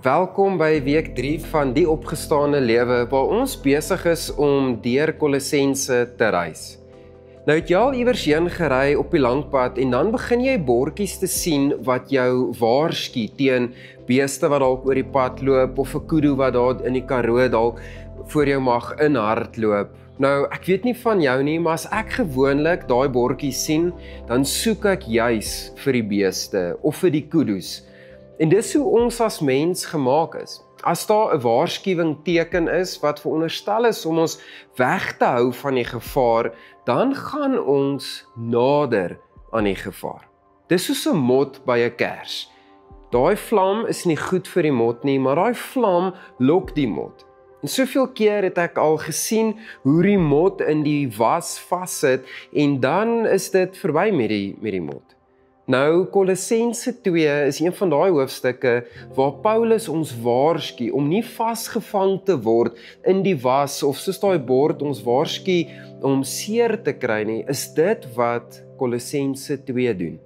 Welkom by week 3 van die opgestane lewe waar ons besig is om deur Kolossense te reis. Nou het jy al iewers heen gery op die lang pad en dan begin jy bordjies te sien wat jou waarsku teen beeste wat dalk oor die pad loop of 'n kudu wat daar in die Karoo dalk voor jou mag inhardloop. Nou, ek weet nie van jou nie, maar as ek gewoonlik daai bordjies sien, dan soek ek juis vir die beeste of vir die kudus. En dis hoe ons as mens gemaak is. As daar 'n waarskuwing teken is wat veronderstel is om ons weg te hou van die gevaar, dan gaan ons nader aan die gevaar. Dis soos 'n mot by 'n kers. Daai vlam is nie goed vir die mot nie, maar daai vlam lok die mot. En soveel keer het ek al gesien hoe die mot in die was vassit en dan is dit verby met die mot. Nou, Kolossense 2 is een van daai hoofstukke waar Paulus ons waarsku om nie vasgevang te word in die was of soos daai bord ons waarsku om seer te kry nie, is dit wat Kolossense 2 doen.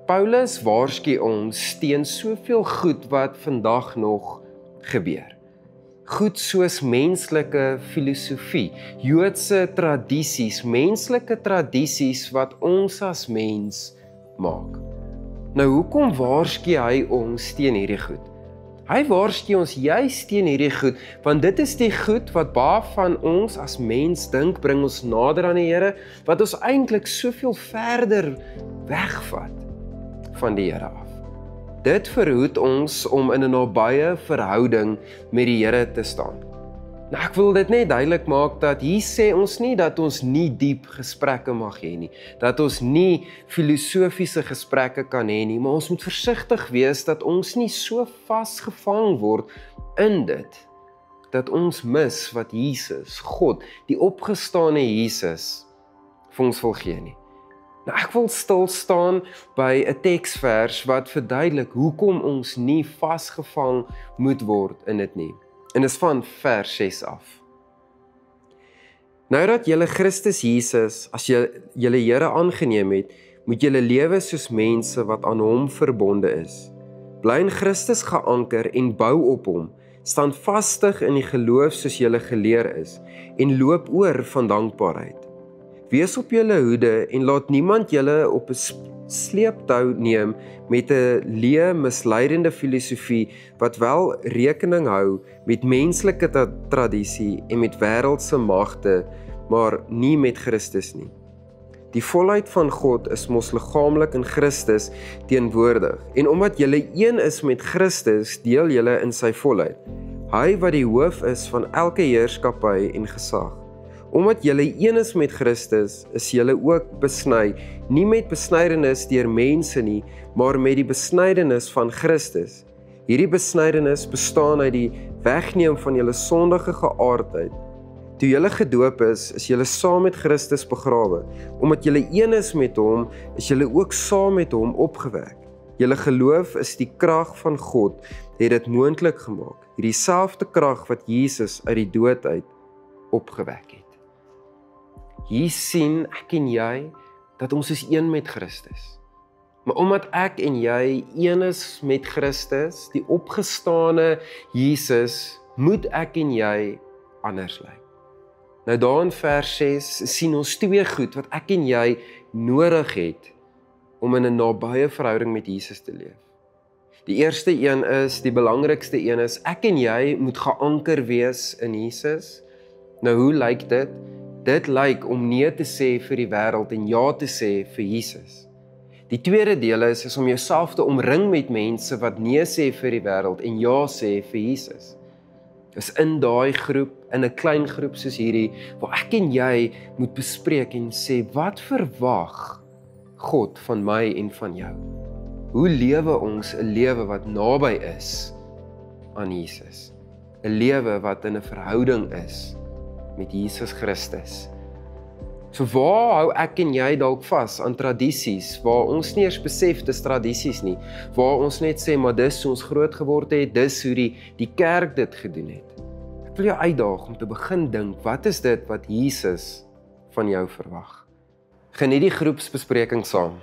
Paulus waarsku ons teen soveel goed wat vandag nog gebeur. Goed soos menslike filosofie, Joodse tradisies, menslike tradisies wat ons as mens maak. Nou hoekom waarsku hy ons teen hierdie goed? Hy waarsku ons juis teen hierdie goed, want dit is die goed wat baie van ons as mens dink bring ons nader aan die Here, wat ons eintlik soveel verder wegvat van die Here af. Dit verhoed ons om in 'n nabye verhouding met die Here te staan. Nou ek wil dit net duidelik maak dat hier sê ons nie dat ons nie diep gesprekke mag hê nie, dat ons nie filosofiese gesprekke kan hê nie, maar ons moet versigtig wees dat ons nie so vasgevang word in dit, dat ons mis wat Jesus, God, die opgestane Jesus, vir ons wil gee nie. Nou ek wil stil staan by 'n teksvers wat verduidelik hoekom ons nie vasgevang moet word in dit nie. En is van vers 6 af. Nou dat julle Christus Jesus as julle Here aangeneem het, moet julle lewe soos mense wat aan hom verbonde is. Bly in Christus geanker en bou op hom, staan vastig in die geloof soos julle geleer is, en loop oor van dankbaarheid. Wees op julle hoede en laat niemand julle op 'n sleeptou neem met 'n leë misleidende filosofie wat wel rekening hou met menslike tradisie en met wêreldse magte, maar nie met Christus nie. Die volheid van God is mos liggaamlik in Christus teenwoordig, en omdat julle een is met Christus, deel julle in sy volheid. Hy wat die hoof is van elke heerskappy en gesag. Omdat julle een is met Christus, is julle ook besny, nie met besnydenis deur mense nie, maar met die besnydenis van Christus. Hierdie besnydenis bestaan uit die wegneem van julle sondige geaardheid. Toe julle gedoop is julle saam met Christus begrawe. Omdat julle een is met hom, is julle ook saam met hom opgewek. Julle geloof is die krag van God, het dit moontlik gemaak. Hierdie selfde krag wat Jesus uit die dood uit opgewek het. Hier sien ek en jy dat ons is een met Christus. Maar omdat ek en jy een is met Christus, die opgestane Jesus, moet ek en jy anders lyk. Nou daar in vers 6 sien ons twee goed wat ek en jy nodig het om in 'n nabye verhouding met Jesus te leef. Die eerste een is, die belangrikste een is, ek en jy moet geanker wees in Jesus. Nou hoe lyk dit? Dit lyk om nee te sê vir die wêreld en ja te sê vir Jesus. Die tweede deel is om jouself te omring met mense wat nee sê vir die wêreld en ja sê vir Jesus. Dis in daai groep, in 'n klein groep soos hierdie, waar ek en jy moet bespreek en sê, wat verwag God van my en van jou? Hoe lewe ons 'n lewe wat naby is aan Jesus? 'n Lewe wat in 'n verhouding is met Jesus Christus. So waar hou ek en jy dalk vas aan tradisies, waar ons nie eers besef dis tradisies nie, waar ons net sê, maar dis hoe ons groot geword het, dis hoe die kerk dit gedoen het. Ek wil jou uitdaag om te begin dink, wat is dit wat Jesus van jou verwag? Geniet die groepsbespreking saam.